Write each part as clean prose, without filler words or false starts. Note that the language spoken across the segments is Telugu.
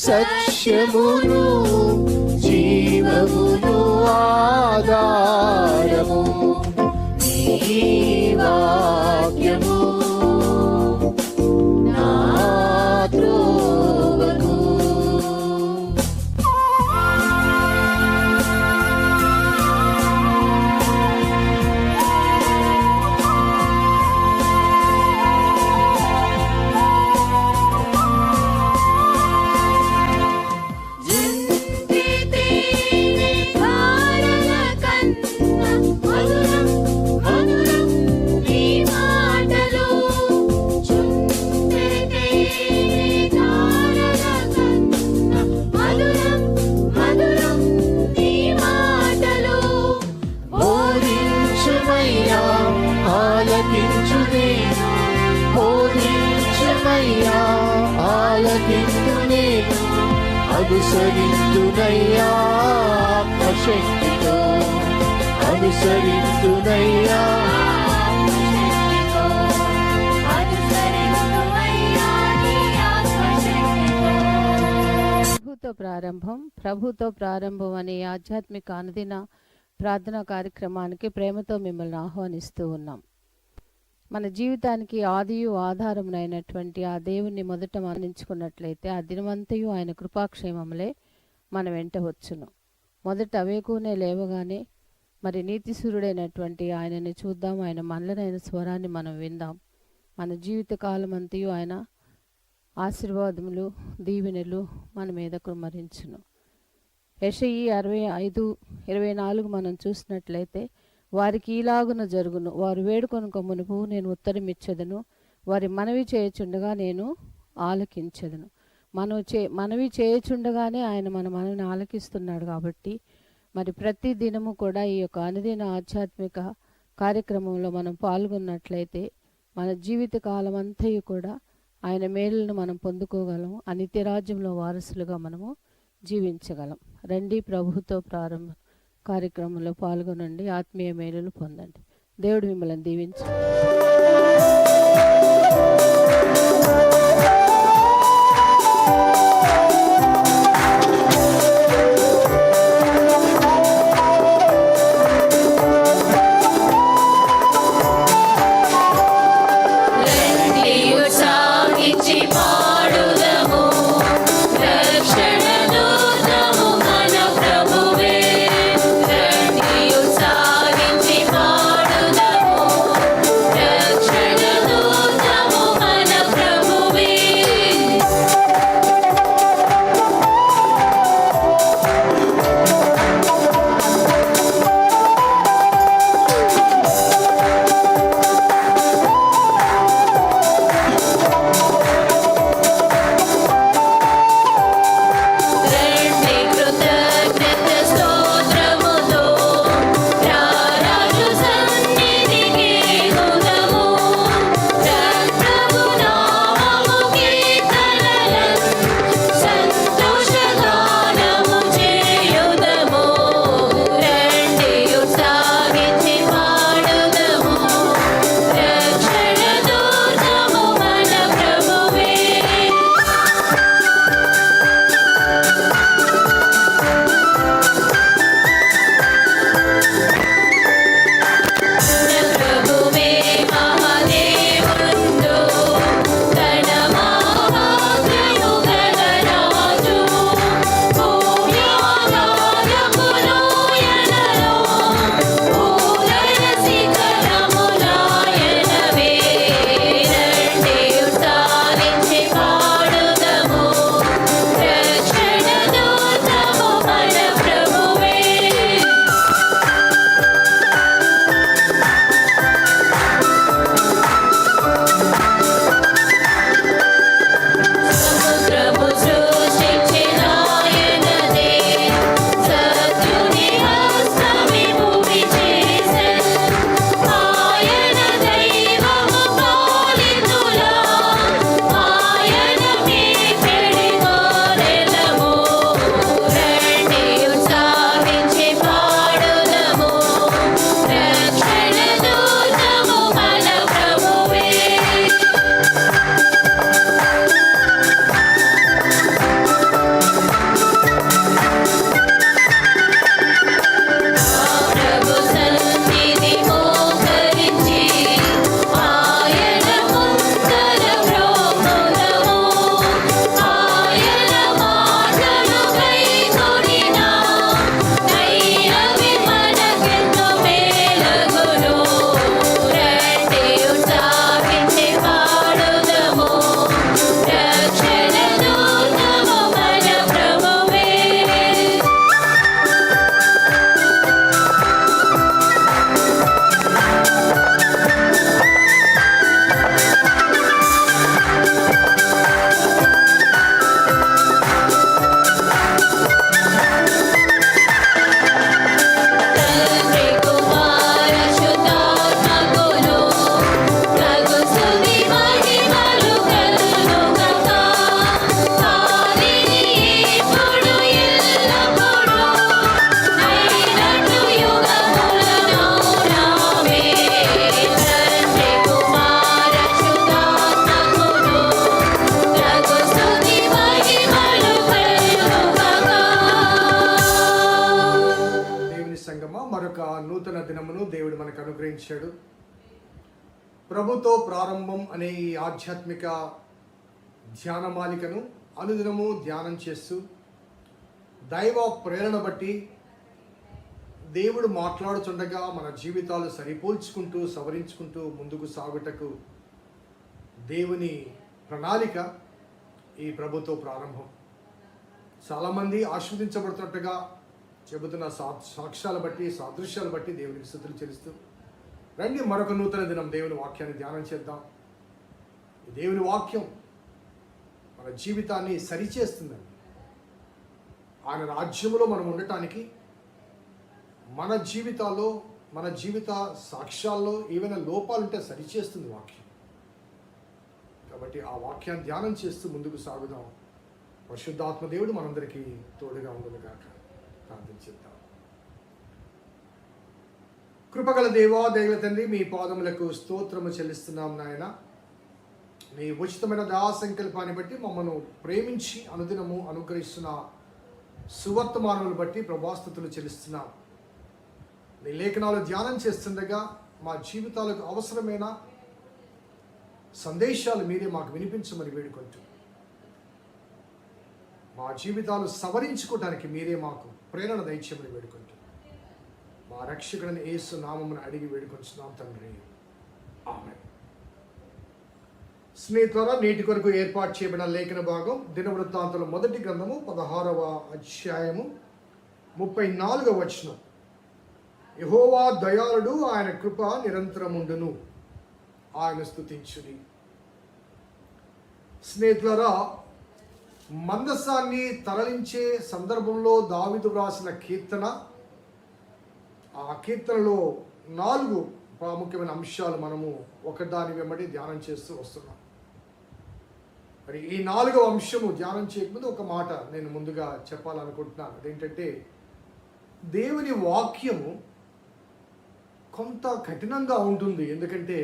సత్యమును జీవమును ఆధారము నీ వాక్యము నా త్రోవకు. అనుసరింతునయ్యా ఆత్మశక్తితో, అనుసరింతునయ్యా ప్రభుతో ప్రారంభం అనే ఆధ్యాత్మిక అనుదిన ప్రార్థనా కార్యక్రమానికి ప్రేమతో మిమ్మల్ని ఆహ్వానిస్తూ ఉన్నాం. మన జీవితానికి ఆదియు ఆధారమునైనటువంటి ఆ దేవుణ్ణి మొదట మరణించుకున్నట్లయితే ఆ దినమంతయు ఆయన కృపాక్షేమములే మన వెంట వచ్చును. మొదట అవేకునే లేవగానే మరి నీతిసూరుడైనటువంటి ఆయనని చూద్దాం, ఆయన మనలనైన స్వరాన్ని మనం విందాం. మన జీవిత కాలం అంతయు ఆయన ఆశీర్వాదములు దీవెనలు మన మీద కుమ్మరించును. యెషయా 65:24 మనం చూసినట్లయితే వారికి ఈలాగున జరుగును, వారు వేడుకొనుక మునుపు నేను ఉత్తరం ఇచ్చేదను, వారి మనవి చేయుచుండగా నేను ఆలకించెదను. మనవి చేయుచుండగానే ఆయన మన మనవిని ఆలకిస్తున్నాడు. కాబట్టి మరి ప్రతి దినము కూడా ఈ యొక్క అనుదిన ఆధ్యాత్మిక కార్యక్రమంలో మనం పాల్గొన్నట్లయితే మన జీవిత కాలం అంతయు కూడా ఆయన మేలులను మనం పొందుకోగలము. ఆ నిత్యరాజ్యంలో వారసులుగా మనము జీవించగలం. రండి, ప్రభుతో ప్రారంభ కార్యక్రమంలో పాల్గొనండి, ఆత్మీయ మేలులు పొందండి. దేవుడు మిమ్మల్ని దీవించు. రక్షణ దూతము మన దినమును దేవుడు మనకు అనుగ్రహించాడు. ప్రభుతో ప్రారంభం అనే ఈ ఆధ్యాత్మిక ధ్యానమాలికను అనుదినము ధ్యానం చేస్తూ దైవ ప్రేరణ బట్టి దేవుడు మాట్లాడుతుండగా మన జీవితాలు సరిపోల్చుకుంటూ సవరించుకుంటూ ముందుకు సాగుటకు దేవుని ప్రణాళిక ఈ ప్రభుతో ప్రారంభం. చాలామంది ఆస్వాదించబడుతున్నట్టుగా చెబుతున్న సాక్ష్యాలు బట్టి సాదృశ్యాలు బట్టి దేవునికి స్తుతులు చెల్లిస్తూ రండి మరొక నూతన దినం దేవుని వాక్యాన్ని ధ్యానం చేద్దాం. ఈ దేవుని వాక్యం మన జీవితాన్ని సరిచేస్తుందండి. ఆయన రాజ్యములో మనం ఉండటానికి మన జీవితాల్లో మన జీవిత సాక్ష్యాల్లో ఏవైనా లోపాలుంటే సరిచేస్తుంది వాక్యం. కాబట్టి ఆ వాక్యాన్ని ధ్యానం చేస్తూ ముందుకు సాగుదాం. పరిశుద్ధాత్మ దేవుడు మనందరికీ తోడుగా ఉండదు కాక ప్రార్థించేద్దాం. కృపగల దేవా దయగల తండ్రి, మీ పాదములకు స్తోత్రము చెల్లిస్తున్నాం నాయన. మీ ఉచితమైన దయా సంకల్పాన్ని బట్టి మమ్మల్ని ప్రేమించి అనుదినము అనుగ్రహిస్తున్న సువర్తమానములు బట్టి ప్రభాస్తుతులు చెల్లిస్తున్నాం. నీ లేఖనాలు ధ్యానం చేస్తుండగా మా జీవితాలకు అవసరమైన సందేశాలు మీరే మాకు వినిపించమని వేడుకుంటూ మా జీవితాలు సవరించుకోవడానికి మీరే మాకు ప్రేరణ దయచేయమని వేడుకుంటూ మా రక్షకుడిని యేసు నామమును అడిగి వేడుకొంచున్నాం తండ్రి, ఆమేన్. స్నేహితులారా, నేటి కొరకు ఏర్పాటు చేయబడిన లేఖన భాగం దినవృత్తాంతుల మొదటి గ్రంథము 16వ అధ్యాయము 34వ వచనం. యెహోవా దయాళుడు, ఆయన కృప నిరంతరముండును, ఆయన స్తుతించుడి. స్నేహితులారా, మందసాన్ని తరలించే సందర్భంలో దావీదు వ్రాసిన కీర్తన, ఆ కీర్తనలో 4 ప్రాముఖ్యమైన అంశాలు మనము ఒకదాని వెంబడి ధ్యానం చేస్తూ వస్తున్నాం. మరి ఈ 4వ అంశము ధ్యానం చేయకముందు ఒక మాట నేను ముందుగా చెప్పాలనుకుంటున్నాను. అదేంటంటే, దేవుని వాక్యము కొంత కఠినంగా ఉంటుంది. ఎందుకంటే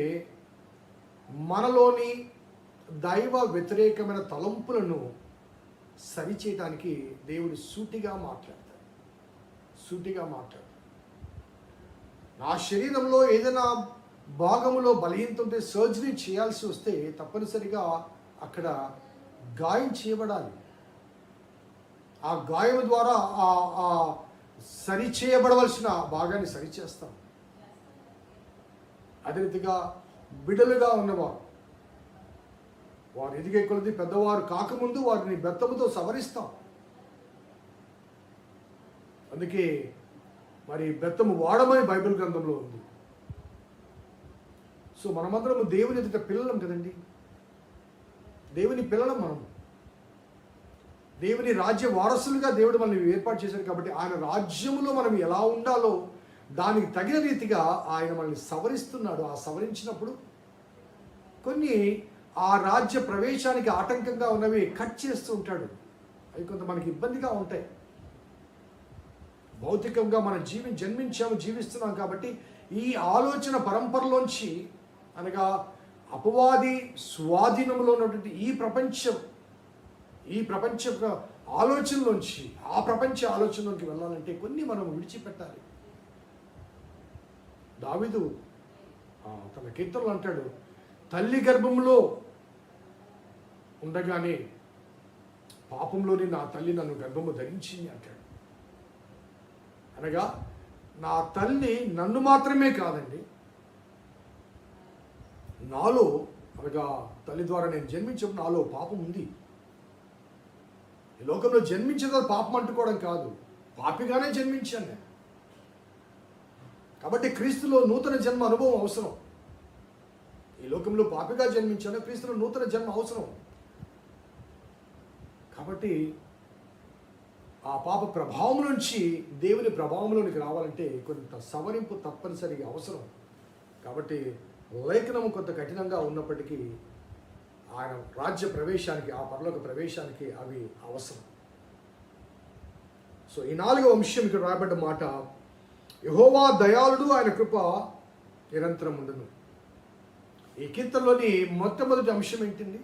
మనలోని దైవ వ్యతిరేకమైన తలంపులను సరిచేయడానికి దేవుడు సూటిగా మాట్లాడతాడు. నా శరీరంలో ఏదైనా భాగంలో బలహీనత ఉంటే సర్జరీ చేయాల్సి వస్తే తప్పనిసరిగా అక్కడ గాయం చేయబడాలి. ఆ గాయం ద్వారా ఆ సరిచేయబడవలసిన భాగాన్ని సరిచేస్తాం. అదే రీతిగా బిడ్డలుగా ఉన్నవారు, వారు ఎదిగే కొలది పెద్దవారు కాకముందు వారిని బెత్తముతో సవరిస్తాం. అందుకే మరి బెత్తము వాడమని బైబిల్ గ్రంథంలో ఉంది. సో మనమందరం దేవుని ఎదుట పిల్లలం కదండి. దేవుని పిల్లలం మనం. దేవుని రాజ్య వారసులుగా దేవుడు మనల్ని ఏర్పాటు చేశాడు. కాబట్టి ఆయన రాజ్యములో మనం ఎలా ఉండాలో దానికి తగిన రీతిగా ఆయన మనల్ని సవరిస్తున్నాడు. ఆ సవరించినప్పుడు కొన్ని ఆ రాజ్య ప్రవేశానికి ఆటంకంగా ఉన్నవి కట్ చేస్తూ ఉంటాడు. అవి కొంత మనకి ఇబ్బందిగా ఉంటాయి. భౌతికంగా మనం జీవిస్తున్నాం కాబట్టి ఈ ఆలోచన పరంపరలోంచి, అనగా అపవాది స్వాధీనంలో ఉన్నటువంటి ఈ ప్రపంచ ఆలోచనలోంచి ఆ ప్రపంచ ఆలోచనలోకి వెళ్ళాలంటే కొన్ని మనం విడిచిపెట్టాలి. దావీదు తన కీర్తనలు అంటాడు, తల్లి గర్భంలో ఉండగానే పాపంలోని నా తల్లి నన్ను గర్భము ధరించింది అంటాడు. అనగా నా తల్లి నన్ను మాత్రమే కాదండి, నాలో, అనగా తల్లి ద్వారా నేను జన్మించినప్పుడు నాలో పాపం ఉంది. ఈ లోకంలో జన్మించేది పాపం అంటుకోవడం కాదు, పాపిగానే జన్మించాను నేను. కాబట్టి క్రీస్తులో నూతన జన్మ అనుభవం అవసరం. ఈ లోకంలో పాపిగా జన్మించాను, క్రీస్తులో నూతన జన్మ అవసరం. కాబట్టి ఆ పాప ప్రభావం నుంచి దేవుని ప్రభావంలోనికి రావాలంటే కొంత సవరింపు తప్పనిసరిగా అవసరం. కాబట్టి లేఖనము కొంత కఠినంగా ఉన్నప్పటికీ ఆయన రాజ్య ప్రవేశానికి, ఆ పరలోక ప్రవేశానికి అవి అవసరం. సో ఈ 4వ అంశం ఇక్కడ రాయబడ్డ మాట, యెహోవా దయాళుడు, ఆయన కృప నిరంతరం ఉండును. ఈ కీర్తనలోని మొట్టమొదటి అంశం ఏంటింది?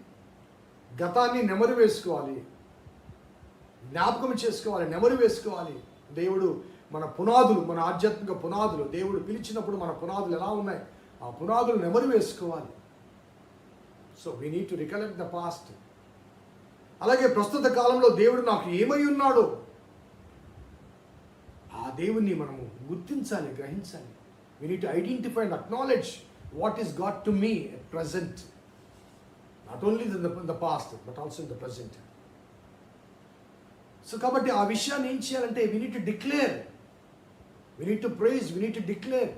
గతాన్ని నెమరు వేసుకోవాలి, జ్ఞాపకం చేసుకోవాలి, నెమరు వేసుకోవాలి. దేవుడు మన పునాదులు, మన ఆధ్యాత్మిక పునాదులు, దేవుడు పిలిచినప్పుడు మన పునాదులు ఎలా ఉన్నాయి, ఆ పునాదులు నెమరు వేసుకోవాలి. So we need to recollect the past. అలాగే ప్రస్తుత కాలంలో దేవుడు నాకు ఏమై ఉన్నాడో ఆ దేవుణ్ణి మనము గుర్తించాలి, గ్రహించాలి. We need to identify and acknowledge what is God to me at present, not only in the past but also in the present. So కాబట్టి ఆ విషయాన్ని ఏం చేయాలంటే we need to declare, we need to praise, we need to declare.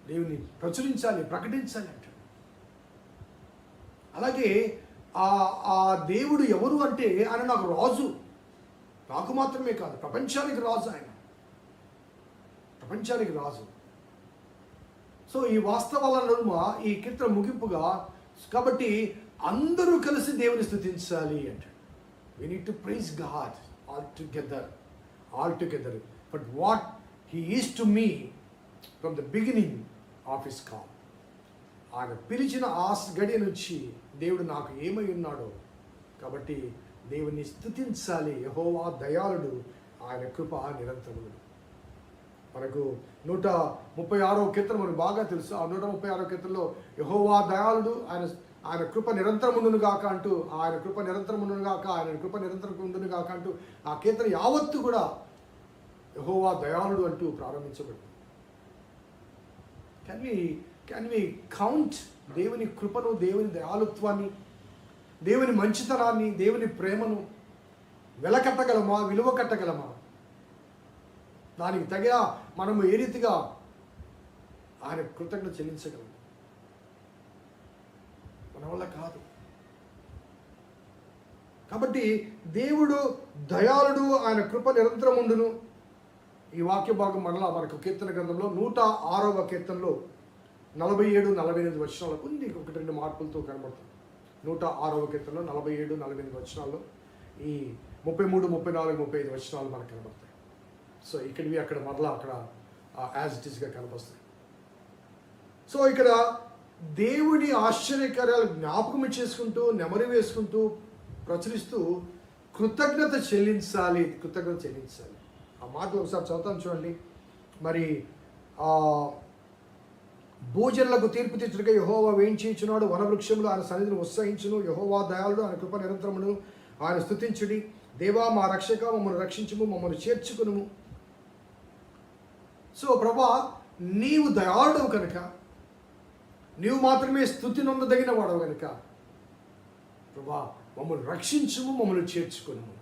దేవుని ప్రచురించాలి, ప్రకటించాలి అంటాడు. అలాగే ఆ దేవుడు ఎవరు అంటే ఆయన నాకు రాజు, నాకు మాత్రమే కాదు ప్రపంచానికి రాజు, ఆయన ప్రపంచానికి రాజు. సో ఈ వాస్తవాల నడుమ ఈ కీర్తన ముగింపుగా, కాబట్టి అందరూ కలిసి దేవుని స్తుతించాలి అంటాడు. We need to praise God all together. But what He is to me from the beginning of His call. ఆయన పిలిచిన ఆ గడియ నుంచి దేవుడు నాకు ఏమై ఉన్నాడో, కాబట్టి దేవుని స్తుతించాలి. యెహోవా దయాళుడు, ఆయన కృప నిరంతరము. మనకు 136వ కీర్తన మనకు బాగా తెలుసు. ఆ 136వ కీర్తనలో యెహోవా దయాళుడు, ఆయన కృప నిరంతరం ఉండును గాక అంటూ, ఆయన కృప నిరంతరం ఉండును గాక, ఆయన కృప నిరంతరం ఉండును గాక అంటూ ఆ కీర్తన యావత్తు కూడా యెహోవా దయాళుడు అంటూ ప్రారంభించబడింది. కెన్ వి కౌంట్ దేవుని కృపను, దేవుని దయాళుత్వాన్ని, దేవుని మంచితనాన్ని, దేవుని ప్రేమను వెలకట్టగలమా, విలువ కట్టగలమా? దానికి తగిన మనము ఏ రీతిగా ఆయన కృతజ్ఞత చెల్లించగలము? మన వల్ల కాదు. కాబట్టి దేవుడు దయాళుడు, ఆయన కృప నిరంతరం ఉండును. ఈ వాక్య భాగం మరలా మనకు కీర్తన గ్రంథంలో 106వ కీర్తనలో 47-48 వచనాలకు ఉంది. ఒకటి రెండు మార్పులతో కనబడుతుంది. 106వ కీర్తనలో 47-48 వచనాల్లో ఈ 33, 34, 35 వచనాలు మనకు కనబడతాయి. సో ఇక్కడివి అక్కడ మరలా అక్కడ యాజ్ ఇట్ ఈస్గా కనిపిస్తాయి. సో ఇక్కడ దేవుడి ఆశ్చర్యకార్యాలు జ్ఞాపకం చేసుకుంటూ, నెమరు వేసుకుంటూ, ప్రచురిస్తూ కృతజ్ఞత చెల్లించాలి. ఆ మాటలు ఒకసారి చదువుతాను చూడండి. మరి భూజనులకు తీర్పు తీర్చుటకై యెహోవా వేయించుచున్నాడు, వనవృక్షములు ఆయన సన్నిధిని ఉత్సహించును. యెహోవా దయాళుడు, ఆయన కృప నిరంతరమును, ఆయన స్తుతించుడి. దేవా మా రక్షక, మమ్మల్ని రక్షించుము, మమ్మల్ని చేర్చుకునుము. సో ప్రభా, నీవు దయాళుడు కనుక, నీవు మాత్రమే స్తుతి నొందదగిన వాడవు కనుక ప్రభా మమ్మల్ని రక్షించుము, మమ్మల్ని చేర్చుకునుము.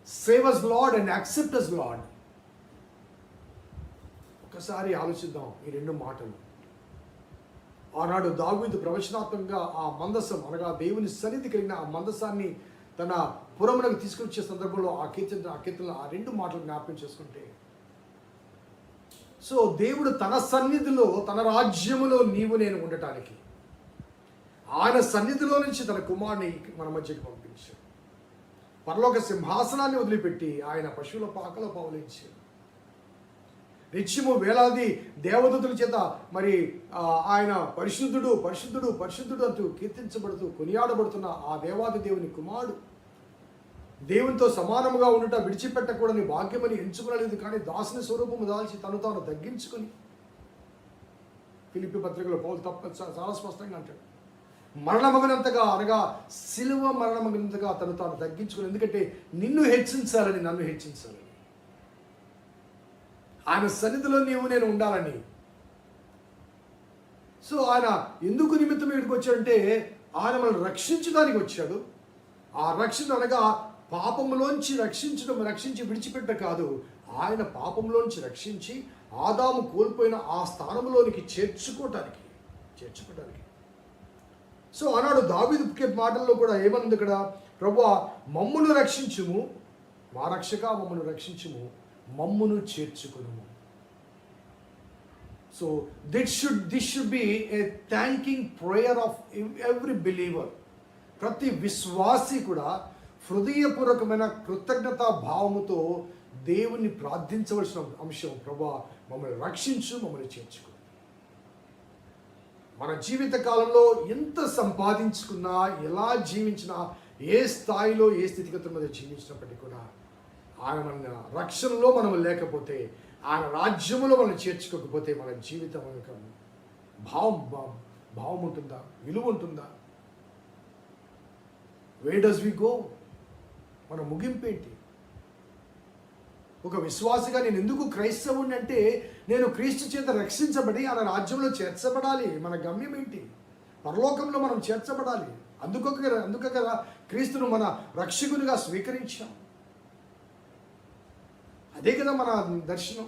Save us Lord and accept us Lord. ఒకసారి ఆలోచిద్దాం ఈ రెండు మాటలు. ఆనాడు దావీదు ప్రవచనాత్మకంగా ఆ మందసం అనగా దేవుని సన్నిధి కలిగిన ఆ మందసాన్ని తన పురమునకు తీసుకొచ్చే సందర్భంలో ఆ కీర్తనలో ఆ రెండు మాటలు జ్ఞాపకం చేసుకుంటే, సో దేవుడు తన సన్నిధిలో, తన రాజ్యములో నీవు నేను ఉండటానికి ఆయన సన్నిధిలో నుంచి తన కుమారుని మన మధ్యకి పంపించాడు. పరలోక సింహాసనాన్ని వదిలిపెట్టి ఆయన పశువుల పాకలో పవలించాడు. నిత్యము వేలాది దేవదూతుల చేత మరి ఆయన పరిశుద్ధుడు పరిశుద్ధుడు పరిశుద్ధుడు అంటూ కీర్తించబడుతూ కొనియాడబడుతున్న ఆ దేవాది దేవుని కుమారుడు దేవునితో సమానముగా ఉండుట విడిచిపెట్టకూడని భాగ్యమని ఎంచుకునలేదు, కానీ దాసుని స్వరూపము దాల్చి తను తాను తగ్గించుకుని, ఫిలిప్పీ పత్రికలో పౌలు చాలా స్పష్టంగా అంటాడు, మరణమగినంతగా అనగా సిలువ మరణమగినంతగా తను తాను తగ్గించుకుని, ఎందుకంటే నిన్ను హెచ్చించాలని, నన్ను హెచ్చించాలని, ఆయన సన్నిధిలో నీవు నేను ఉండాలని. సో ఆయన ఎందుకు నిమిత్తం ఇక్కడికి వచ్చాడంటే ఆయన మనల్ని రక్షించడానికి వచ్చాడు. ఆ రక్షణ అనగా పాపంలోంచి రక్షించి విడిచిపెట్ట కాదు, ఆయన పాపంలోంచి రక్షించి ఆదాము కోల్పోయిన ఆ స్థానంలోనికి చేర్చుకోవటానికి. సో ఆనాడు దావీదు మాటల్లో కూడా ఏమన్నది ఇక్కడ, ప్రభువా మమ్మును రక్షించుము, మా రక్షక మమ్మను రక్షించుము, మమ్మును చేర్చుకును. So this should be a thanking prayer of every believer. ప్రతి విశ్వాసి కూడా హృదయపూర్వకమైన కృతజ్ఞతా భావముతో దేవుణ్ణి ప్రార్థించవలసిన అంశం, ప్రభువా మమ్మల్ని రక్షించు, మమ్మల్ని చేర్చుకో. మన జీవిత కాలంలో ఎంత సంపాదించుకున్నా, ఎలా జీవించినా, ఏ స్థాయిలో ఏ స్థితిగతుల మీద జీవించినప్పటికీ కూడా ఆయన మన రక్షణలో మనం లేకపోతే, ఆయన రాజ్యములో మనం చేర్చుకోకపోతే మన జీవితం యొక్క భావం ఉంటుందా, విలువ ఉంటుందా? Where does we go? మన ముగింపు ఏంటి? ఒక విశ్వాసిగా నేను ఎందుకు క్రైస్తవుని అంటే, నేను క్రీస్తు చేత రక్షించబడి ఆయన రాజ్యంలో చేర్చబడాలి. మన గమ్యం ఏంటి? పరలోకంలో మనం చేర్చబడాలి. అందుకే కదా క్రీస్తును మన రక్షకునిగా స్వీకరించాం. అదే కదా మన దర్శనం.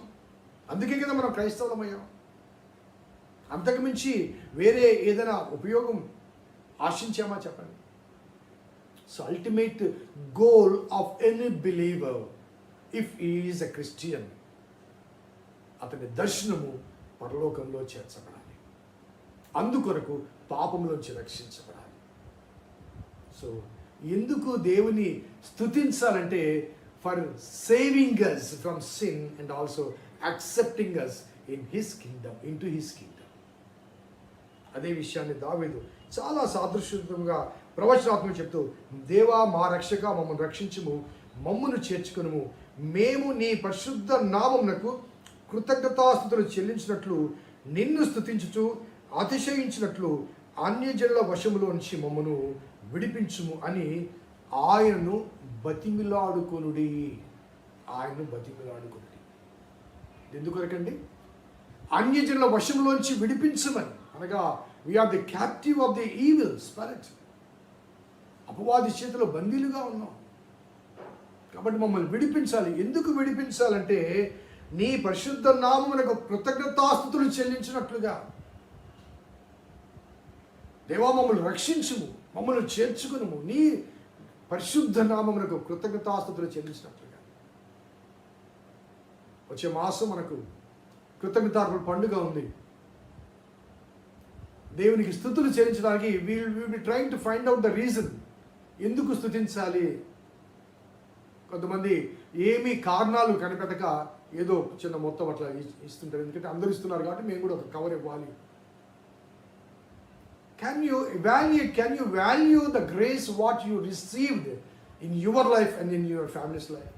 అందుకే కదా మనం క్రైస్తవులమయ్యాం. అంతకు మించి వేరే ఏదైనా ఉపయోగం ఆశించామా చెప్పండి? So ultimate goal of any believer if is a Christian, అతని దర్శనము పరలోకంలో చేర్చబడాలి. అందుకొరకు పాపంలోంచి రక్షించబడాలి. సో ఎందుకు దేవుని స్తుతించాలంటే, for saving us from sin and also accepting us in his kingdom, into his kingdom. అదే విషయాన్ని దావీదు చాలా సాదృశ్యంగా ప్రవచనాత్మక చెప్తూ, దేవా మా రక్షక మమ్మల్ని రక్షించుము, మమ్మును చేర్చుకునుము, మేము నీ పరిశుద్ధ నామమునకు కృతజ్ఞతాస్తుతులు చెల్లించినట్లు, నిన్ను స్తుతించుచు అతిశయించినట్లు అన్యజనుల వశములోంచి మమ్మను విడిపించుము అని ఆయనను బతిమిలాడుకొనుడి. ఆయనను బతిమిలాడుకొనుడి. ఎందుకొరకండి? అన్యజనుల వశంలోంచి విడిపించమని. అనగా we are the captive of the evil spirit. అపవాది చేతిలో బందీలుగా ఉన్నాం కాబట్టి మమ్మల్ని విడిపించాలి. ఎందుకు విడిపించాలంటే, నీ పరిశుద్ధ నామమునకు కృతజ్ఞతాస్తుతులు చెల్లించినట్లుగా. దేవా మమ్మల్ని రక్షించుము, మమ్మల్ని చేర్చుకునుము, నీ పరిశుద్ధ నామమునకు కృతజ్ఞతాస్తుతులు చెల్లించినట్లుగా. వచ్చే మాసం మనకు కృతజ్ఞతార్పణ పండుగ ఉంది. దేవునికి స్తుతులు చెల్లించడానికి will be trying to find out the reason. ఎందుకు స్తుతించాలి? కొంతమంది ఏమీ కారణాలు కనిపెట్టక ఏదో చిన్న మొత్తం అట్లా ఇస్తుంటారు. ఎందుకంటే అందరూ ఇస్తున్నారు కాబట్టి మేము కూడా ఒక కవర్ ఇవ్వాలి. Can you value the grace what you received in your life and in your family's life?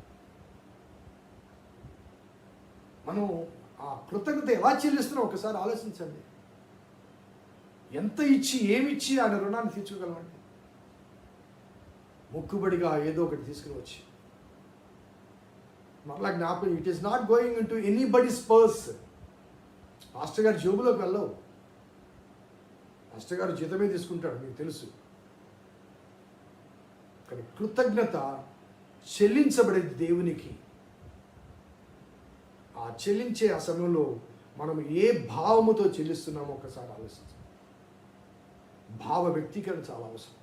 మనం ఆ కృతజ్ఞత ఎలా చెల్లిస్తున్నాం ఒకసారి ఆలోచించండి. ఎంత ఇచ్చి ఏమిచ్చి ఆయన రుణాన్ని తీర్చుకోగలమండి? మొక్కుబడిగా ఏదో ఒకటి తీసుకుని వచ్చి మరలా జ్ఞాపకం. It is not going in to anybody's purse. Pastor గారి జోబులోకి వెళ్ళవు. పాస్టర్ గారు జీతమే తీసుకుంటాడు, మీకు తెలుసు. కానీ కృతజ్ఞత చెల్లించబడేది దేవునికి. ఆ చెల్లించే ఆ సమయంలో మనం ఏ భావముతో చెల్లిస్తున్నామో ఒకసారి ఆలోచించాలి. భావ వ్యక్తీకరణ చాలా అవసరం.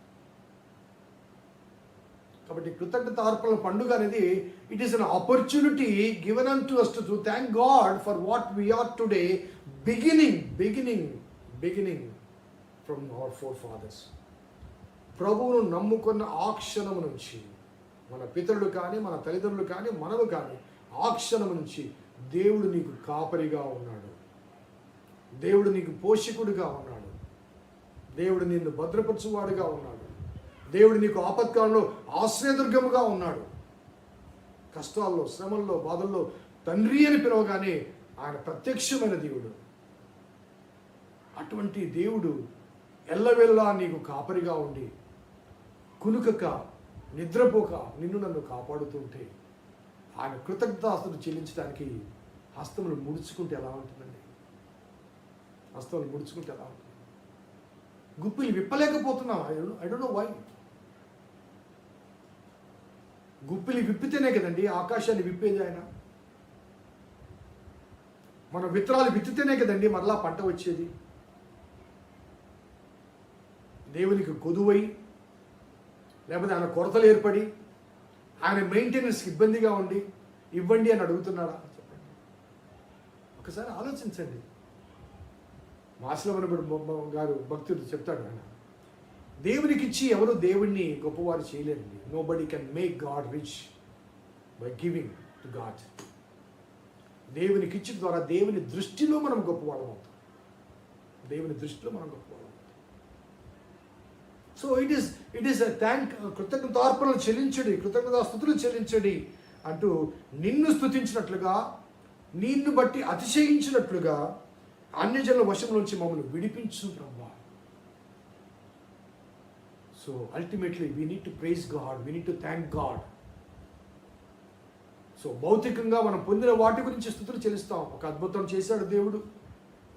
కాబట్టి కృతజ్ఞత అర్పణ పండుగ అనేది it is an opportunity given unto us to thank God for what we are today, beginning from our forefathers. ప్రభువును నమ్ముకున్న ఆ క్షణము నుంచి, మన పితరులు కానీ మన తల్లిదండ్రులు కానీ మనము కానీ, ఆ క్షణం నుంచి దేవుడు నీకు కాపరిగా ఉన్నాడు, దేవుడు నీకు పోషకుడిగా ఉన్నాడు, దేవుడు నిన్ను భద్రపరచువాడుగా ఉన్నాడు, దేవుడు నీకు ఆపత్కాలంలో ఆశ్రయదుర్గముగా ఉన్నాడు. కష్టాల్లో, శ్రమల్లో, బాధల్లో తండ్రి అని పిలవగానే ఆయన ప్రత్యక్షమైన దేవుడు. అటువంటి దేవుడు ఎల్లవెల్లా నీకు కాపరిగా ఉండి కునుకక నిద్రపోక నిన్ను నన్ను కాపాడుతూ ఉంటే, ఆయన కృతజ్ఞతాస్తులు చెల్లించడానికి హస్తములు ముడుచుకుంటే ఎలా ఉంటుందండి? హస్తములు ముడుచుకుంటే ఎలా ఉంటుంది? గుప్పిలు విప్పలేకపోతున్నాం. I don't know why. గుప్పిలి విప్పితేనే కదండి ఆకాశాన్ని విప్పేది ఆయన. మన విత్తనాలు విత్తితేనే కదండి మరలా పంట వచ్చేది. దేవునికి కొదువై, లేకపోతే ఆయన కొరతలు ఏర్పడి, ఆయన మెయింటెనెన్స్కి ఇబ్బందిగా ఉండి ఇవ్వండి అని అడుగుతున్నాడా చెప్పండి. ఒకసారి ఆలోచించండి. మాసిలవరబడి గారు భక్తుడు చెప్తాడు, ఆయన దేవునికి ఇచ్చి ఎవరు దేవుణ్ణి గొప్పవారు చేయలేరండి. Nobody can make God rich by giving to God. దేవునికి ఇచ్చిన ద్వారా దేవుని దృష్టిలో మనం గొప్పవాళ్ళం అవుతాం. దేవుని దృష్టిలో మనం గొప్పవాళ్ళం అవుతాం. సో ఇట్ ఈస్ కృతజ్ఞతార్పణలు చెల్లించడి, కృతజ్ఞతాస్తుతులు చెల్లించడి అంటూ నిన్ను స్తుతించినట్లుగా, నిన్ను బట్టి అతిశయించినట్లుగా అన్యజనుల వశంలోంచి మమ్మల్ని విడిపించు ప్రభువా. So ultimately we need to praise God, we need to thank God. So భౌతికంగా మనం పొందిన వాటి గురించి స్తుతులు చెల్లిస్తాం. ఒక అద్భుతం చేశాడు దేవుడు,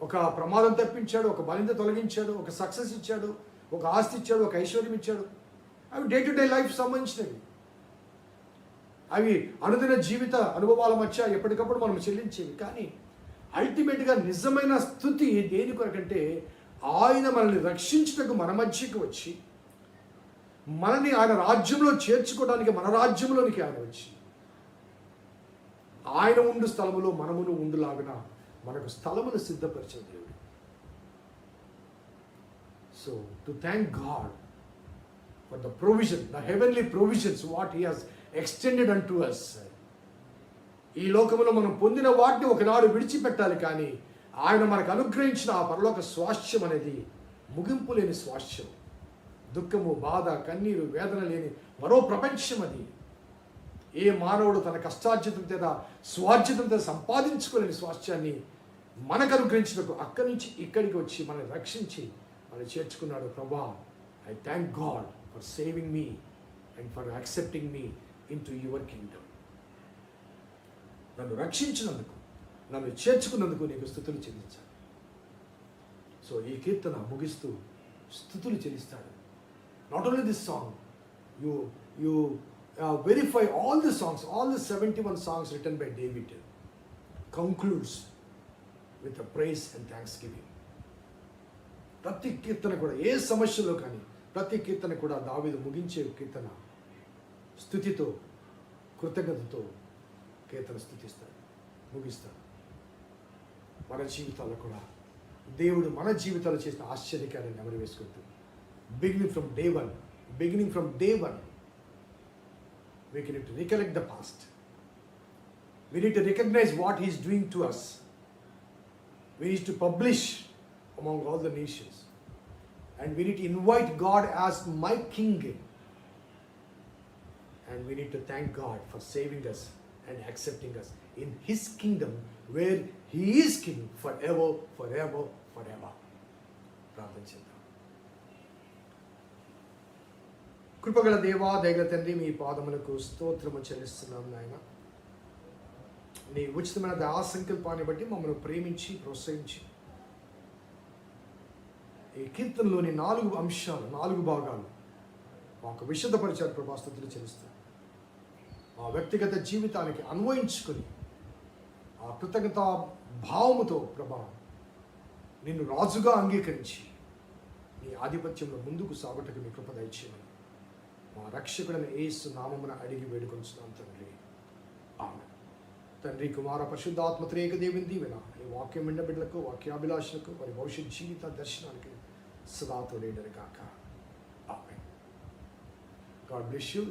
ఒక ప్రమాదం తప్పించాడు, ఒక బలింత తొలగించాడు, ఒక సక్సెస్ ఇచ్చాడు, ఒక ఆస్తి ఇచ్చాడు, ఒక ఐశ్వర్యం ఇచ్చాడు. అవి డే టు డే లైఫ్ సంబంధించినవి. అవి అనుదిన జీవిత అనుభవాల మధ్య ఎప్పటికప్పుడు మనం చెల్లించేవి. కానీ అల్టిమేట్గా నిజమైన స్తుతి దేని కొరకంటే, ఆయన మనల్ని రక్షించుటకు మన మధ్యకు వచ్చి మనని ఆయన రాజ్యంలో చేర్చుకోవడానికి, మన రాజ్యంలోనికి ఆయన వచ్చి ఆయన ఉండు స్థలములో మనమును ఉండులాగున మనకు స్థలమును సిద్ధపరిచిన దేవుడు. So to thank God for the provision, the heavenly provisions what he has extended unto us. ఈ లోకములో మనం పొందిన వాటిని ఒకనాడు విడిచిపెట్టాలి, కానీ ఆయన మనకు అనుగ్రహించిన ఆ పరలోక స్వాస్థ్యం అనేది ముగింపు లేని స్వాస్థ్యం. దుఃఖము, బాధ, కన్నీరు, వేదన లేని మరో ప్రపంచం అది. ఏ మానవుడు తన కష్టార్జితం చేత స్వార్జితం చేత సంపాదించుకోలేని స్వాస్థ్యాన్ని మనకు అనుగ్రహించినకు అక్కడి నుంచి ఇక్కడికి వచ్చి మనల్ని రక్షించి మనం చేర్చుకున్నాడు. ప్రభా, I thank God for saving me and for accepting me in to your Kingdom. నన్ను రక్షించినందుకు, నన్ను చేర్చుకున్నందుకు నీకు స్తుతులు చెల్లించాను. సో ఈ కీర్తన ముగిస్తూ స్తుతులు చెల్లిస్తాడు. Not only this song, you verify all the songs, all the 71 songs written by David concludes with a praise and thanksgiving. ప్రతి కీర్తన కూడా, ఏ సమస్యలో కానీ ప్రతి కీర్తన కూడా దావీదు ముగించే కీర్తన స్తుతితో, కృతజ్ఞతతో కీర్తన స్తుతిస్తాడు, ముగిస్తాడు. మన జీవితాల్లో కూడా దేవుడు మన జీవితాలు చేసిన ఆశ్చర్యకార్యాన్ని నెమరు వేసుకుంటూ beginning from day one we need to recollect the past. We need to recognize what he is doing to us. We need to publish among all the nations, and we need to invite God as my king, and we need to thank God for saving us and accepting us in his kingdom where he is king forever. ప్రార్థన చేద్దాం. కృపగల దేవా, దయగల తండ్రి, మీ పాదములకు స్తోత్రము చెల్లిస్తున్నాం నాయన. నీ ఉచితమైన దయా సంకల్పాన్ని బట్టి మమ్మల్ని ప్రేమించి ప్రోత్సహించి ఈ కీర్తనలోని 4 అంశాలు, 4 భాగాలు మాకు విశదపరిచారు ప్రభా. స్తుతులు చెల్లిస్తాం. మా వ్యక్తిగత జీవితానికి అన్వయించుకొని ఆ కృతజ్ఞతా భావముతో ప్రభా నిన్ను రాజుగా అంగీకరించి నీ ఆధిపత్యంలో ముందుకు సాగుటకు మీ కృప దయచేయమని మా రక్షకుడైన యేసు నామమున అడిగి వేడుకొంచున్నాం తండ్రి. ఆమేన్. తండ్రి, కుమార, పరిశుద్ధాత్మ త్రియేక దేవుని దీవెన ఈ వాక్యం విన్న బిడ్డలకు, వాక్యాభిలాషులకు, వారి భవిష్యత్ జీవిత దర్శనానికి సదా తోడేయును గాక. ఆమేన్. God bless you.